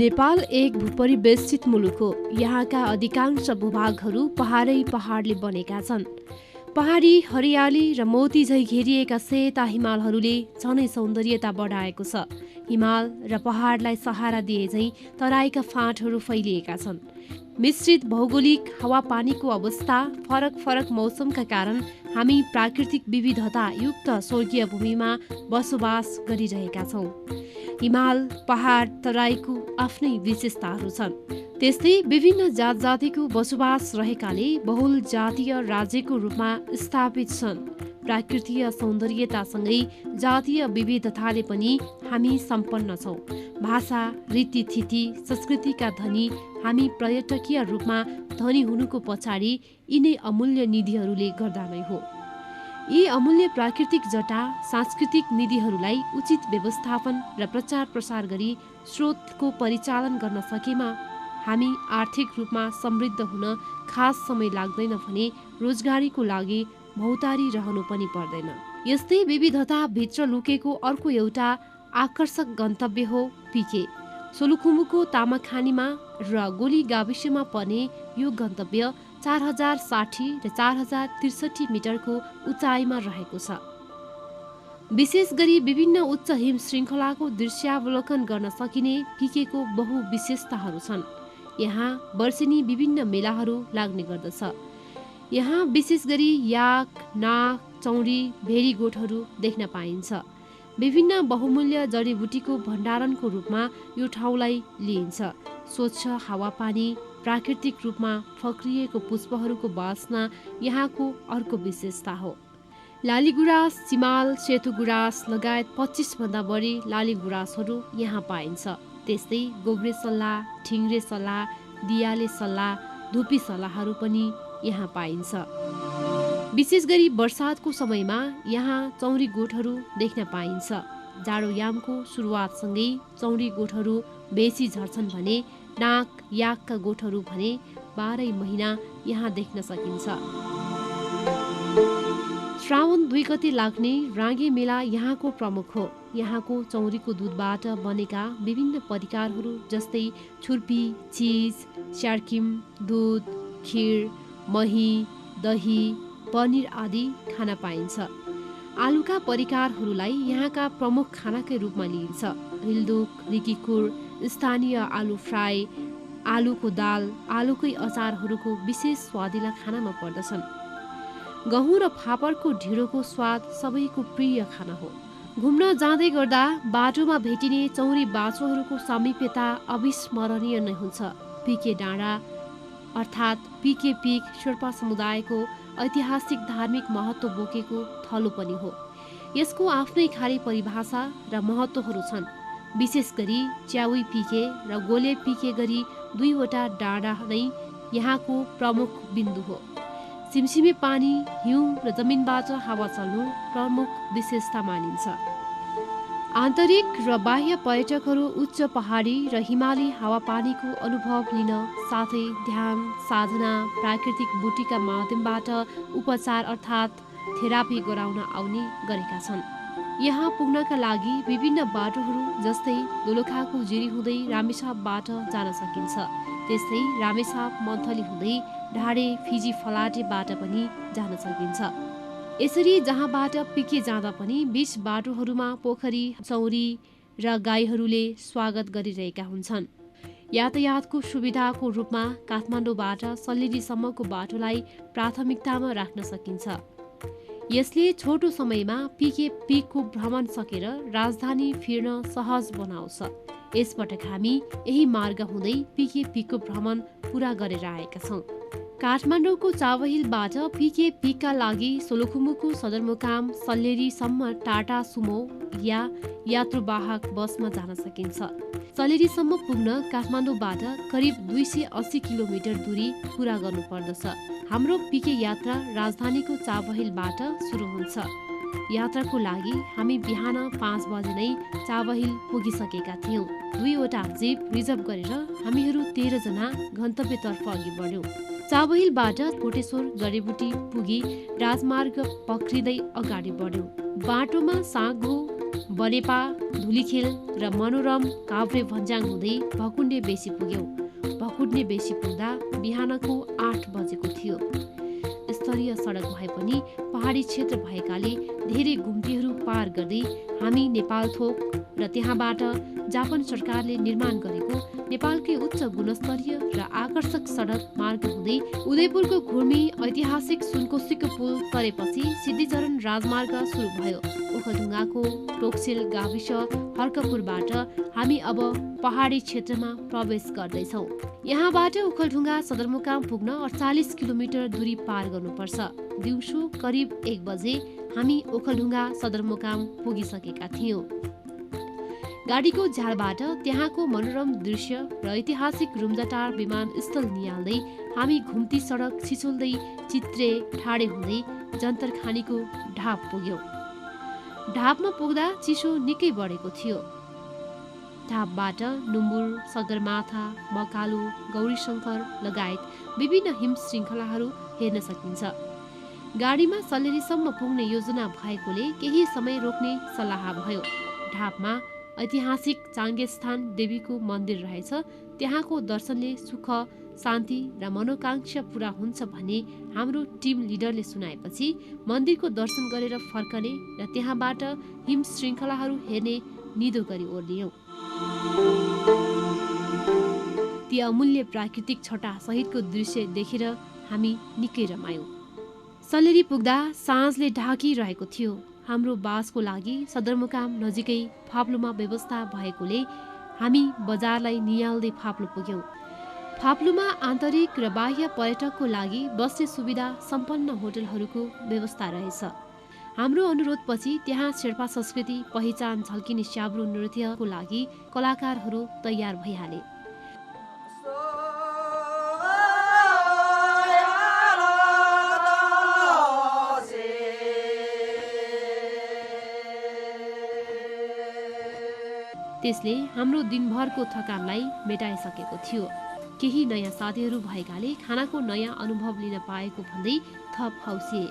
नेपाल एक भूपरिवेष्टित मुलुक हो। यहाँका अधिकांश भूभागहरू पहाडले बनेका छन्। पहाडी हरियाली र मोती झैँ घेरिएका सेता हिमालहरूले झनै सौन्दर्यता बढाएको छ। हिमाल र पहाडलाई सहारा दिए झैँ तराईका फाँटहरू फैलिएका छन्। मिश्रित भौगोलिक हावापानीको अवस्था, फरक फरक मौसमका कारण हामी प्राकृतिक विविधता युक्त स्वर्गीय भूमिमा बसोबास गरिरहेका छौँ। हिमाल, पहाड, तराईको आफ्नै विशेषताहरू छन्। त्यस्तै विभिन्न जात जातिको बसोबास रहेकाले बहुल जातीय राज्यको रूपमा स्थापित छन्। प्राकृतिक सौन्दर्यतासँगै जातीय विविधताले पनि हामी सम्पन्न छौँ। भाषा, रीतिथिति, संस्कृतिका धनी हामी पर्यटकीय रूपमा धनी हुनुको पछाडि यिनै अमूल्य निधिहरूले गर्दा नै हो। यी अमूल्य प्राकृतिक जटा सांस्कृतिक निधिहरूलाई उचित व्यवस्थापन र प्रचार प्रसार गरी स्रोतको परिचालन गर्न सकेमा हामी आर्थिक रूपमा समृद्ध हुन खास समय लाग्दैन भने रोजगारीको लागि भौतारी रहनु पनि पर्दैन। यस्तै विविधता भित्र लुकेको अर्को एउटा आकर्षक गन्तव्य हो पिके। सोलुखुम्बुको तामाखानीमा र गोली गाविसमा पर्ने यो गन्तव्य 4060 र 4063 मिटरको उचाइमा रहेको छ। विशेष गरी विभिन्न उच्च हिम श्रृङ्खलाको दृश्यावलोकन गर्न सकिने पिकेको बहु विशेषताहरू छन्। यहाँ वर्षेनी विभिन्न मेलाहरू लाग्ने गर्दछ। यहाँ विशेष गरी याक, नाग, चौरी, भेरी गोठहरू देख्न पाइन्छ। विभिन्न बहुमूल्य जडीबुटीको भण्डारणको रूपमा यो ठाउँलाई लिइन्छ। स्वच्छ हावापानी, प्राकृतिक रूपमा फक्रिएको पुष्पहरूको वासना यहाँको अर्को विशेषता हो। लालीगुराँस, चिमाल, सेतो गुराँस लगायत 25 भन्दा बढी लाली गुराँसहरू यहाँ पाइन्छ। त्यस्तै गोब्रे सल्ला, ठिङ्ग्रे सल्ला, दियाले सल्ला, धुपी सल्लाहरू पनि यहाँ पाइन्छ। विशेष गरी बर्सातको समयमा यहाँ चौरी गोठहरू देख्न पाइन्छ। जाडोयामको सुरुवातसँगै चौरी गोठहरू बेसी झर्छन् भने नाक, याकका गोठहरू भने 12 महिना यहाँ देख्न सकिन्छ। श्रावण 2 गते लाग्ने राँगे मेला यहाँको प्रमुख हो। यहाँको चौरीको दुधबाट बनेका विभिन्न परिकारहरू जस्तै छुर्पी, चिज, स्यार्किम, दुध, खिर, मही, दही, पनिर आदि खान पाइन्छ। आलुका परिकारहरूलाई यहाँका प्रमुख खानाकै रूपमा लिइन्छ। हिल्दुक, रिकीकुर, स्थानीय आलु फ्राई, आलुको दाल, आलुकै अचारहरूको विशेष स्वादिला खानामा पर्दछन्। गहुँ र फापरको ढिँडोको स्वाद सबैको प्रिय खाना हो। घुम्न जाँदै गर्दा बाटोमा भेटिने चौरी बाछोहरूको सामिप्यता अविस्मरणीय नै हुन्छ। पिके डाँडा अर्थात् पिके पिक शेर्पा समुदायको ऐतिहासिक धार्मिक महत्त्व बोकेको थलो पनि हो। यसको आफ्नै खाली परिभाषा र महत्त्वहरू छन्। विशेष गरी च्याउई पिके र गोले पिके गरी 2वटा डाँडा नै यहाँको प्रमुख बिन्दु हो। सिमसिमे पानी, हिउँ र जमिनबाट हावा चल्नु प्रमुख विशेषता मानिन्छ। आन्तरिक र बाह्य पर्यटकहरू उच्च पहाडी र हिमाली हावापानीको अनुभव लिन साथै ध्यान, साधना, प्राकृतिक बुटीका माध्यमबाट उपचार अर्थात् थेरापी गराउन आउने गरेका छन्। यहाँ पुग्नका लागि विभिन्न बाटोहरू जस्तै दोलखाको जिरी हुँदै रामेछापबाट जान सकिन्छ। त्यस्तै रामेछाप मन्थली हुँदै ढाडे, फिजी फलाटेबाट पनि जान सकिन्छ। यसरी जहाँबाट पिके जाँदा पनि बीच बाटोहरूमा पोखरी, चौरी र गाईहरूले स्वागत गरिरहेका हुन्छन्। यातायातको सुविधाको रूपमा काठमाडौँबाट सल्लेरीसम्मको बाटोलाई प्राथमिकतामा राख्न सकिन्छ। यसले छोटो समयमा पिके पिकको भ्रमण सकेर राजधानी फिर्न सहज बनाउँछ। यसपटक हामी यही मार्ग हुँदै पिके पिकको भ्रमण पूरा गरेर आएका छौँ। काठमाडौँको चावहिलबाट पिके पिकका लागि सोलुखुम्बुको सदरमुकाम सल्लेरीसम्म टाटा सुमो या यात्रुवाहक बसमा जान सकिन्छ। सल्लेरीसम्म पुग्न काठमाडौँबाट करिब 280 किलोमिटर दूरी पूरा गर्नुपर्दछ। हाम्रो पिके यात्रा राजधानीको चावहिलबाट सुरु हुन्छ। यात्राको लागि हामी बिहान 5 बजे नै चावहिल पुगिसकेका थियौँ। 2वटा जीप रिजर्भ गरेर हामीहरू 13 जना गन्तव्यतर्फ अघि बढ्यौँ। चावहिलबाट कोटेश्वर जडीबुटी पुगी राजमार्ग पक्रिँदै अगाडि बढ्यौँ। बाटोमा साँगो, बनेपा, धुलीखेल र मनोरम काभ्रे भन्ज्याङ हुँदै भकुण्डे बेसी पुग्यौं। भकुण्डे बेसी पुग्दा बिहानको 8 बजेको थियो। स्तरीय सडक भए पनि पहाडी क्षेत्र भएकाले धेरै घुम्तीहरू पार गर्दै हामी नेपालथोक र त्यहाँबाट जापान सरकारले निर्माण गरेको नेपालकै उच्च गुणस्तरीय र आकर्षक सडक मार्ग हुँदै उदयपुरको घुर्मी ऐतिहासिक सुनकोसीको पुल तरेपछि सिद्धिचरण राजमार्ग सुरु भयो। ओखलढुङ्गाको टोक्सेल गाविस हर्कपुरबाट हामी अब पहाडी क्षेत्रमा प्रवेश गर्दैछौँ। यहाँबाट ओखलढुङ्गा सदरमुकाम पुग्न 48 किलोमिटर दूरी पार गर्नुपर्छ। दिउँसो करिब 1 बजे हामी ओखलढुङ्गा सदरमुकाम पुगिसकेका थियौँ। गाडीको झालबाट त्यहाँको मनोरम दृश्य र ऐतिहासिक रुम्जाटार विमानस्थल निहाल्दै हामी घुम्ती सडक छिचोल्दै चित्रे ठाडे हुँदै जन्तरखानीको ढाप पुग्यौँ। ढापमा पुग्दा चिसो निकै बढेको थियो। ढापबाट नुम्बुर, सगरमाथा, मकालु, गौरीशङ्कर लगायत विभिन्न हिम श्रृङ्खलाहरू हेर्न सकिन्छ। गाडीमा सल्लेरीसम्म पुग्ने योजना भएकोले केही समय रोक्ने सल्लाह भयो। ढापमा ऐतिहासिक चाङ्गेस्थान देवीको मन्दिर रहेछ। त्यहाँको दर्शनले सुख, शान्ति र मनोकांक्षा पूरा हुन्छ भन्ने हाम्रो टिम लिडरले सुनाएपछि मन्दिरको दर्शन गरेर फर्कने र त्यहाँबाट हिम श्रृङ्खलाहरू हेर्ने निदो गरी ओर्लियौँ। ती अमूल्य प्राकृतिक छटा सहितको दृश्य देखेर हामी निकै रमायौँ। सल्लेरी पुग्दा साँझले ढाकिरहेको थियो। हाम्रो बासको लागि सदरमुकाम नजिकै फाप्लुमा व्यवस्था भएकोले हामी बजारलाई निहाल्दै फाप्लु पुग्यौँ। फाप्लुमा आन्तरिक र बाह्य पर्यटकको लागि बस्ने सुविधा सम्पन्न होटलहरूको व्यवस्था रहेछ। हाम्रो अनुरोधपछि त्यहाँ शेर्पा संस्कृति पहिचान झल्किने स्याब्रो नृत्यको लागि कलाकारहरू तयार भइहाले। त्यसले हाम्रो दिनभरको थकानलाई मेटाइसकेको थियो। केही नयाँ साथीहरू भएकाले खानाको नयाँ अनुभव लिन पाएको भन्दै थप हौसिए।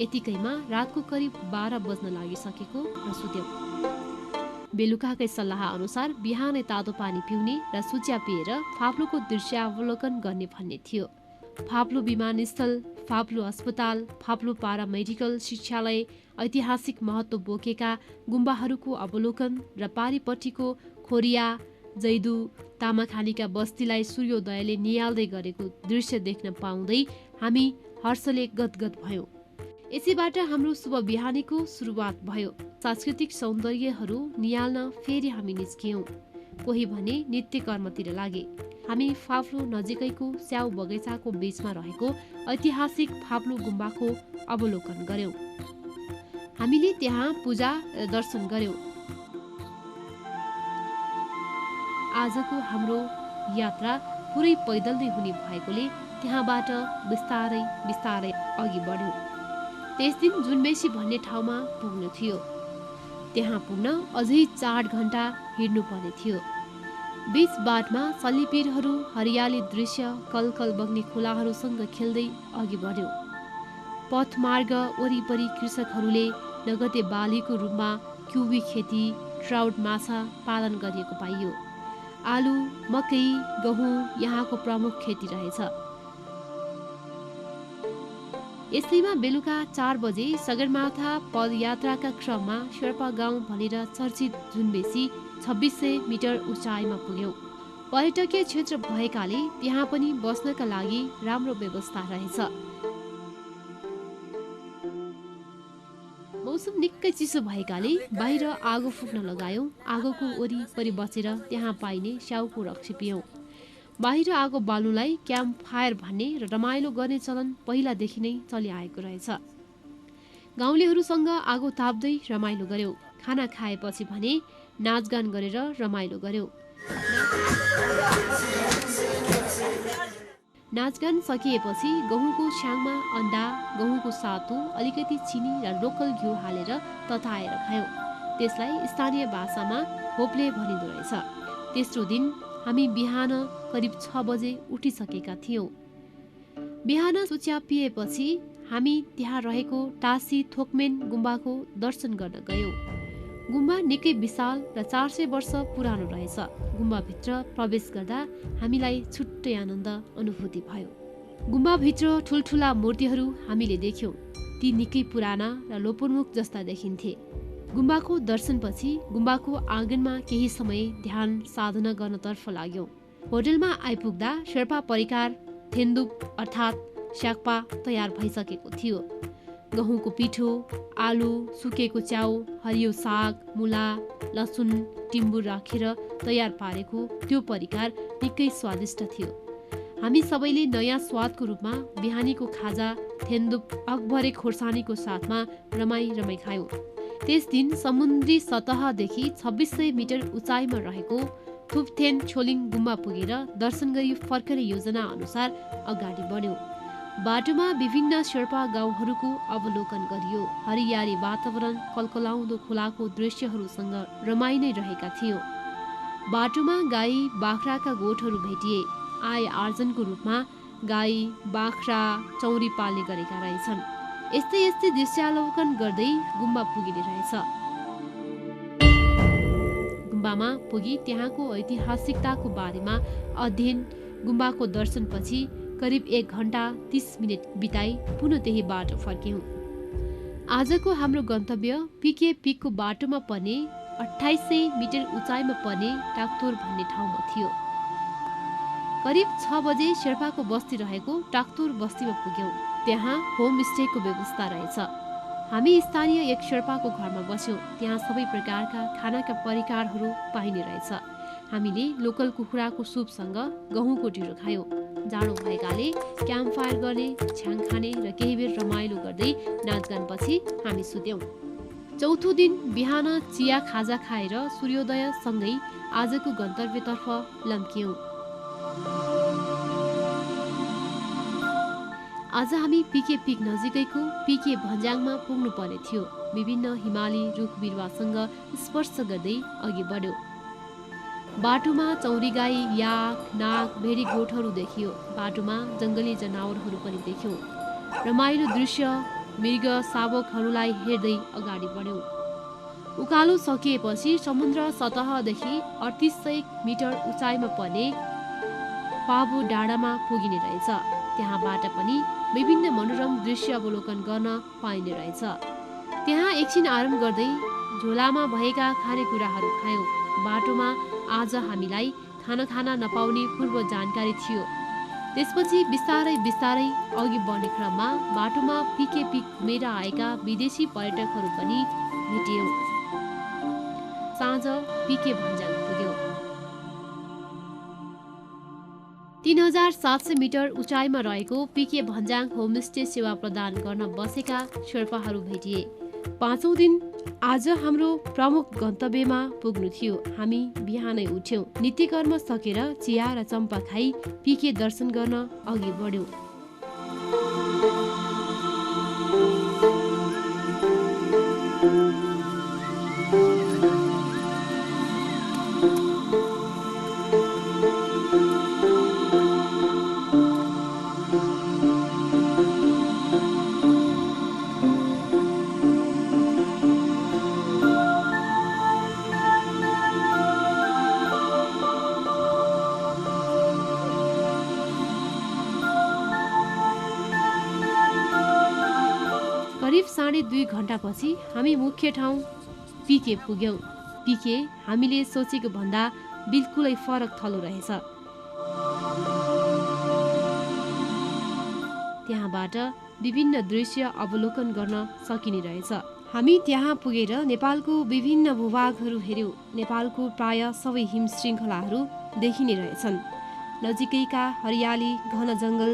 यतिकैमा रातको करिब 12 बज्न लागिसकेको र सुत्यौँ। बेलुकाकै सल्लाह अनुसार बिहानै तातो पानी पिउने र सुच्या पिएर फाप्लुको दृश्यावलोकन गर्ने भन्ने थियो। फाप्लु विमानस्थल, फाप्लु अस्पताल, फाप्लु पारा मेडिकल शिक्षालय, ऐतिहासिक महत्त्व बोकेका गुम्बाहरूको अवलोकन र पारिपट्टिको खोरिया, जैदु, तामाखानीका बस्तीलाई सूर्योदयले निहाल्दै गरेको दृश्य देख्न पाउँदै हामी हर्षले गदगद भयौँ। यसैबाट हाम्रो शुभ बिहानीको सुरुवात भयो। सांस्कृतिक सौन्दर्यहरू निहाल्न फेरि हामी निस्कियौँ। कोही भने नित्य कर्मतिर लागे। हामी फाप्लु नजिकैको स्याउ बगैँचाको बीचमा रहेको ऐतिहासिक फाप्लु गुम्बाको अवलोकन गर्यौँ। हामीले त्यहाँ पूजा र दर्शन गर्यौँ। आजको हाम्रो यात्रा पुरै पैदल नै हुने भएकोले त्यहाँबाट बिस्तारै बिस्तारै अघि बढ्यौँ। त्यस दिन जुनबेसी भन्ने ठाउँमा पुग्नु थियो। त्यहाँ पुग्न अझै 4 घण्टा हिँड्नुपर्ने थियो। बीच बाटमा सल्लिपिरहरू हरियाली दृश्य कलकल बग्ने खोलाहरूसँग खेल्दै अघि बढ्यौँ। पथमार्ग वरिपरि कृषकहरूले नगदे बालीको रूपमा क्युबी खेती, ट्राउट माछा पालन गरिएको पाइयो। आलु, मकै, गहुँ यहाँको प्रमुख खेती रहेछ। यसैमा बेलुका 4 बजे सगरमाथा पदयात्राका क्रममा शेर्पा गाउँ भनेर चर्चित जुनबेसी 2600 मिटर उचाइमा पुग्यौँ। पर्यटकीय क्षेत्र भएकाले त्यहाँ पनि बस्नका लागि राम्रो व्यवस्था रहेछ। मौसम निकै चिसो भएकाले बाहिर आगो फुक्न लगायौँ। आगोको वरिपरि बसेर त्यहाँ पाइने स्याउको रक्सी पियौँ। बाहिर आगो बाल्नुलाई क्याम्प फायर भन्ने र रमाइलो गर्ने चलन पहिलादेखि नै चलिआएको रहेछ। गाउँलेहरूसँग आगो ताप्दै रमाइलो गर्यौँ। खाना खाएपछि भने नाचगान गरेर रमाइलो गर्यौँ। नाचगान सकिएपछि गहुँको छ्याङमा अन्डा, गहुँको सातु, अलिकति चिनी र लोकल घिउ हालेर तताएर खायौँ। त्यसलाई स्थानीय भाषामा होप्ले भनिँदो रहेछ। तेस्रो दिन हामी बिहान करिब 6 बजे उठिसकेका थियौँ। बिहान सुच्या पिएपछि हामी त्यहाँ रहेको टासी थोक्मेन गुम्बाको दर्शन गर्न गयौँ। गुम्बा निकै विशाल र 400 वर्ष पुरानो रहेछ। गुम्बाभित्र प्रवेश गर्दा हामीलाई छुट्टै आनन्द अनुभूति भयो। गुम्बाभित्र ठुल्ठुला मूर्तिहरू हामीले देख्यौँ। ती निकै पुराना र लोपोन्मुख जस्ता देखिन्थे। गुम्बाको दर्शनपछि गुम्बाको आँगनमा केही समय ध्यान साधना गर्नतर्फ लाग्यौँ। होटलमा आइपुग्दा शेर्पा परिकार थेन्दुप अर्थात् स्याक्पा तयार भइसकेको थियो। गहुँको पिठो, आलु, सुकेको च्याउ, हरियो साग, मुला, लसुन, टिम्बुर राखेर तयार पारेको त्यो परिकार निकै स्वादिष्ट थियो। हामी सबैले नयाँ स्वादको रूपमा बिहानीको खाजा थेन्दुप अकभरे खोर्सानीको साथमा रमाई खायौँ। त्यस दिन समुद्री सतहदेखि 2600 मिटर उचाइमा रहेको थुप्थेन छोलिङ गुम्बा पुगेर दर्शन गरी फर्कने योजना अनुसार अगाडि बढ्यौँ। बाटोमा विभिन्न शेर्पा गाउँहरूको अवलोकन गरियो। हरियाली वातावरण, कलकलाउँदो खोलाको दृश्यहरूसँग रमाइ नै रहेका थियौँ। बाटोमा गाई बाख्राका गोठहरू भेटिए। आय आर्जनको रूपमा गाई, बाख्रा, चौरी पाल्ने गरेका रहेछन्। यस्तै दृश्यावलोकन गर्दै गुम्बा पुगिने रहेछ। गुम्बामा पुगी त्यहाँको ऐतिहासिकताको बारेमा अध्ययन, गुम्बाको दर्शनपछि करिब 1 घण्टा 30 मिनट बिताई पुनः त्यही बाटो फर्क्यौँ। आजको हाम्रो गन्तव्य पिके पिकको बाटोमा पर्ने 2800 मिटर उचाइमा पर्ने टाक्तोर भन्ने ठाउँमा थियो। करिब 6 बजे शेर्पाको बस्ती रहेको टाक्तोर बस्तीमा पुग्यौँ। त्यहाँ होमस्टेको व्यवस्था रहेछ। हामी स्थानीय एक शेर्पाको घरमा बस्यौँ। त्यहाँ सबै प्रकारका खानाका परिकारहरू पाइने रहेछ। हामीले लोकल कुखुराको सुपसँग गहुँको ढिँडो खायौँ। जाडो भएकाले क्याम्प फायर गर्ने, छ्याङ खाने र केही बेर रमाइलो गर्दै नाचगानपछि हामी सुत्यौँ। चौथो दिन बिहान चिया खाजा खाएर सूर्योदयसँगै आजको गन्तव्यतर्फ लम्कियौँ। आज हामी पिके पिक नजिकैको पिके भन्ज्याङमा पुग्नु पर्ने थियो। विभिन्न हिमाली रुख बिरुवासँग स्पर्श गर्दै अघि बढ्यौँ। बाटोमा चौरी गाई, याक, नाग, भेडी गोठहरू देखियो। बाटोमा जङ्गली जनावरहरू पनि देख्यौँ। रमाइलो दृश्य, मृग शावकहरूलाई हेर्दै अगाडि बढ्यौँ। उकालो सकिएपछि समुद्र सतहदेखि 3800 मिटर उचाइमा पर्ने पाबो डाँडामा पुगिने रहेछ। त्यहाँबाट पनि विभिन्न मनोरम दृश्य अवलोकन गर्न पाइने रहेछ। त्यहाँ एकछिन आराम गर्दै झोलामा भएका खानेकुराहरू खायौँ। बाटोमा आज हामीलाई खाना खान नपाउने पूर्व जानकारी थियो। त्यसपछि बिस्तारै अघि बढ्ने क्रममा बाटोमा पिके पिक घुमेर आएका विदेशी पर्यटकहरू पनि भेटियौँ। साँझ पिके भन्ज्याङ पुग्यौँ। 3700 मिटर उचाइमा रहेको पिके भन्ज्याङ होमस्टे सेवा प्रदान गर्न बसेका शेर्पाहरू भेटिए। 5औं दिन आज हाम्रो प्रमुख गन्तव्यमा पुग्नु थियो। हामी बिहानै उठ्यौँ। नित्यकर्म सकेर चिया र चम्पा खाई पिके दर्शन गर्न अघि बढ्यौँ। करिब 2.5 घण्टापछि हामी मुख्य ठाउँ पिके पुग्यौँ। पिके हामीले सोचेको भन्दा बिल्कुलै फरक थलो रहेछ। त्यहाँबाट विभिन्न दृश्य अवलोकन गर्न सकिने रहेछ। हामी त्यहाँ पुगेर नेपालको विभिन्न भूभागहरू हेर्यौँ। नेपालको प्राय सबै हिम श्रृङ्खलाहरू देखिने रहेछन्। नजिकैका हरियाली, घन जङ्गल,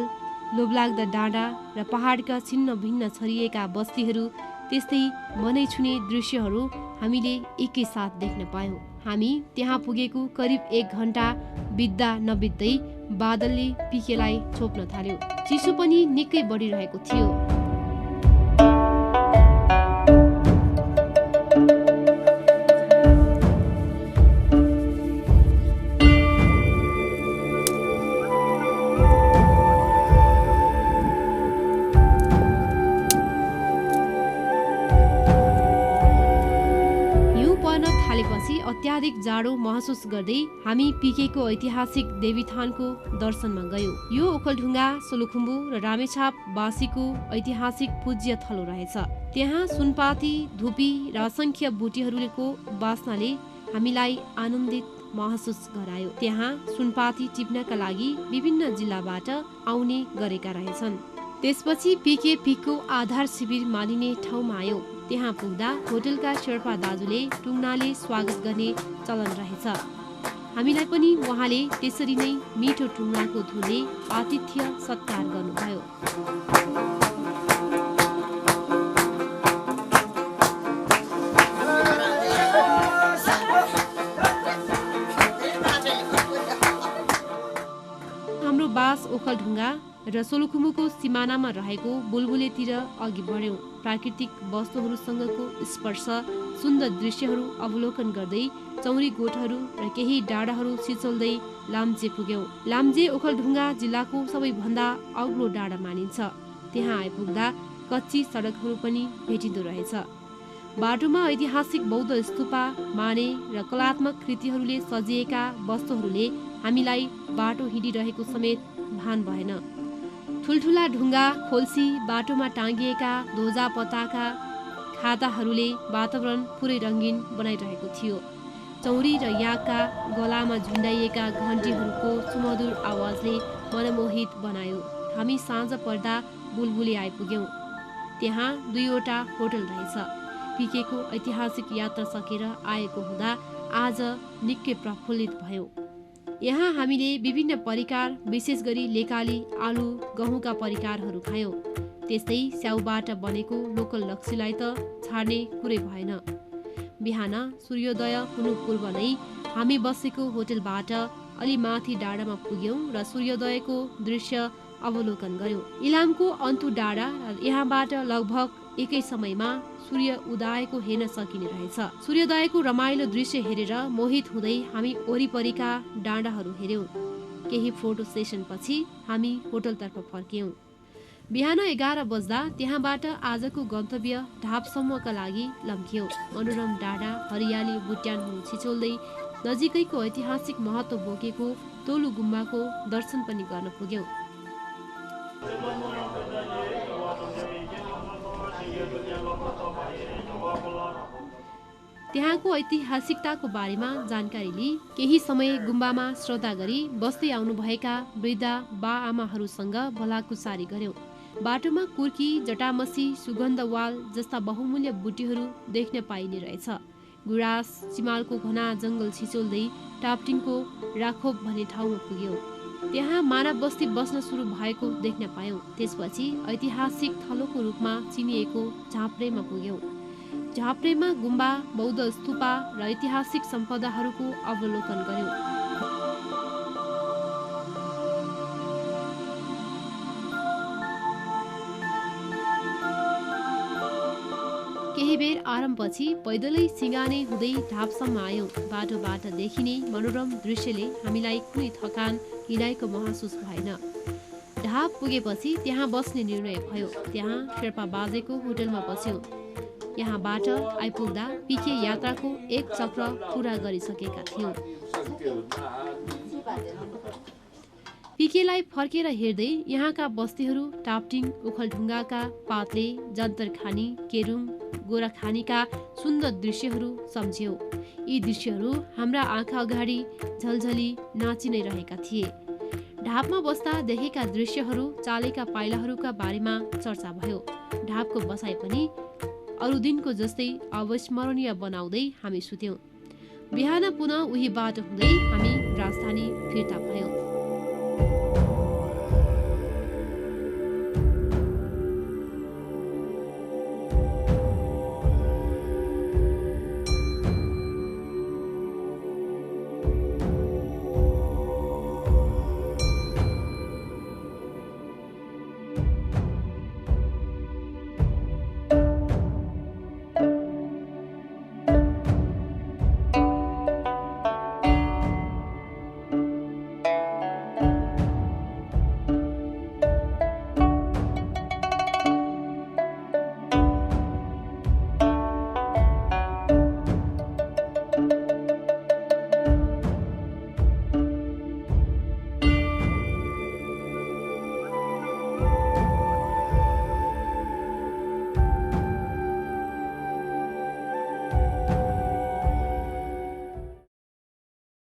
लोभलाग्दा डाँडा र पहाडका छिन्न भिन्न छरिएका बस्तीहरू, त्यस्तै मनै छुने दृश्यहरू हामीले एकैसाथ देख्न पायौँ। हामी त्यहाँ पुगेको करिब 1 घण्टा बित्दा नबित्दै बादलले पिकेलाई छोप्न थाल्यो। चिसो पनि निकै बढिरहेको थियो। पर्न थालेपछि अत्याधिक जाडो महसुस गर्दै हामी पिकेको ऐतिहासिक देवीथानको दर्शनमा गयौं। यो ओखलढुङ्गा, सोलुखुम्बु र रामेछाप वासीको ऐतिहासिक पूज्य थलो रहेछ। त्यहाँ सुनपाती, धुपी र असंख्य बुटीहरूको वासनाले हामीलाई आनन्दित महसुस गरायो। त्यहाँ सुनपाती टिप्नका लागि विभिन्न जिल्लाबाट आउने गरेका रहेछन्। त्यसपछि पिके पिकको आधार शिविर मानिने ठाउँमा आयौं। त्यहाँ पुग्दा होटलका शेर्पा दाजुले टुङ्नाले स्वागत गर्ने चलन रहेछ। हामीलाई पनि उहाँले त्यसरी नै मिठो टुङ्नाको धुनले आतिथ्य सत्कार गर्नुभयो। हाम्रो बास ओखलढुङ्गा र सोलुखुम्बुको सिमानामा रहेको बुलबुलेतिर अघि बढ्यौं। प्राकृतिक वस्तुहरूसँगको स्पर्श, सुन्दर दृश्यहरू अवलोकन गर्दै चौरी गोठहरू र केही डाँडाहरू सिचोल्दै लाम्चे पुग्यौं। लाम्चे ओखलढुङ्गा जिल्लाको सबैभन्दा अग्लो डाँडा मानिन्छ। त्यहाँ आइपुग्दा कच्ची सडकहरू पनि भेटिँदो रहेछ। बाटोमा ऐतिहासिक बौद्ध स्तूपा, माने र कलात्मक कृतिहरूले सजिएका वस्तुहरूले हामीलाई बाटो हिँडिरहेको समेत भान भएन। ठुल्ठुला ढुङ्गा, खोल्सी, बाटोमा टाँगिएका ध्वजा पताका, खाताहरूले वातावरण पुरै रङ्गीन बनाइरहेको थियो। चौरी र याकका गलामा झुन्डाइएका घन्टीहरूको सुमधुर आवाजले मनमोहित बनायो। हामी साँझ पर्दा बुलबुले आइपुग्यौं। त्यहाँ 2वटा होटल रहेछ। पिकेको ऐतिहासिक यात्रा सकेर आएको हुँदा आज निकै प्रफुल्लित भयो। यहाँ हामीले विभिन्न परिकार, विशेष गरी लेकाली, आलु, गहुँका परिकारहरू खायौं। त्यस्तै स्याउबाट बनेको लोकल लक्सीलाई त छाड्ने कुरै भएन। बिहान सूर्योदय हुनु पूर्व नै हामी बसेको होटलबाट अलि माथि डाँडामा पुग्यौं र सूर्योदयको दृश्य अवलोकन गर्यौं। इलामको अन्तु डाँडा यहाँबाट लगभग एकै समयमा सूर्य उदाएको हेर्न सकिने रहेछ। सूर्योदयको रमाइलो दृश्य हेरेर मोहित हुँदै हामी वरिपरिका डाँडाहरू हेर्यौं। केही फोटो सेसन पछि हामी होटलतर्फ फर्क्यौं। बिहान 11 बज्दा त्यहाँबाट आजको गन्तव्य ढापसम्मका लागि लम्कियौं। मनोरम डाँडा, हरियाली बुट्यानहरू छिचोल्दै नजिकैको ऐतिहासिक महत्त्व बोकेको तोलु गुम्बाको दर्शन पनि गर्न पुग्यौं। त्यहाँको ऐतिहासिकताको बारेमा जानकारी लिई केही समय गुम्बामा श्रद्धा गरी बस्दै आउनुभएका वृद्ध बा आमाहरूसँग भलाकुसारी गर्यौं। बाटोमा कुर्की, जटामसी, सुगन्धवाल जस्ता बहुमूल्य बुटीहरू देख्न पाइने रहेछ। गुराँस, चिमालको घना जङ्गल छिचोल्दै टापटिङको राखोप भन्ने ठाउँमा पुग्यौं। त्यहाँ मानव बस्ती बस्न सुरु भएको देख्न पायौं। त्यसपछि ऐतिहासिक थलोको रूपमा चिनिएको झाँप्रेमा पुग्यौं। झाँप्रेमा गुम्बा, बौद्ध स्तूपा र ऐतिहासिक सम्पदाहरूको अवलोकन गर्यौं। केही बेर आरामपछि पैदलै सिंगाने हुँदै ढापसम्म आयौं। बाटोबाट देखिने मनोरम दृश्यले हामीलाई कुनै थकान, हिँडाइको महसुस भएन। ढाप पुगेपछि त्यहाँ बस्ने निर्णय भयो। त्यहाँ शेर्पा बाजेको होटलमा बस्यौं। यहाँबाट आइपुग्दा पिके यात्राको एक चक्र पूरा गरिसकेका थियौं। पिकेलाई फर्केर हेर्दै यहाँका बस्तीहरू, टापटिङ, ओखलढुङ्गाका पातले, जन्तरखानी, केरुङ, गोराखानीका सुन्दर दृश्यहरू सम्झ्यौं। यी दृश्यहरू हाम्रा आँखा अगाडि झलझली नाचि नै रहेका थिए। ढापमा बस्दा देखेका दृश्यहरू, चालेका पाइलाहरूका बारेमा चर्चा भयो। ढापको बसाइ पनि अरू दिनको जस्तै अविस्मरणीय बनाउँदै हामी सुत्यौं। बिहान पुनः उही बाटो हुँदै हामी राजधानी फिर्ता भयौं।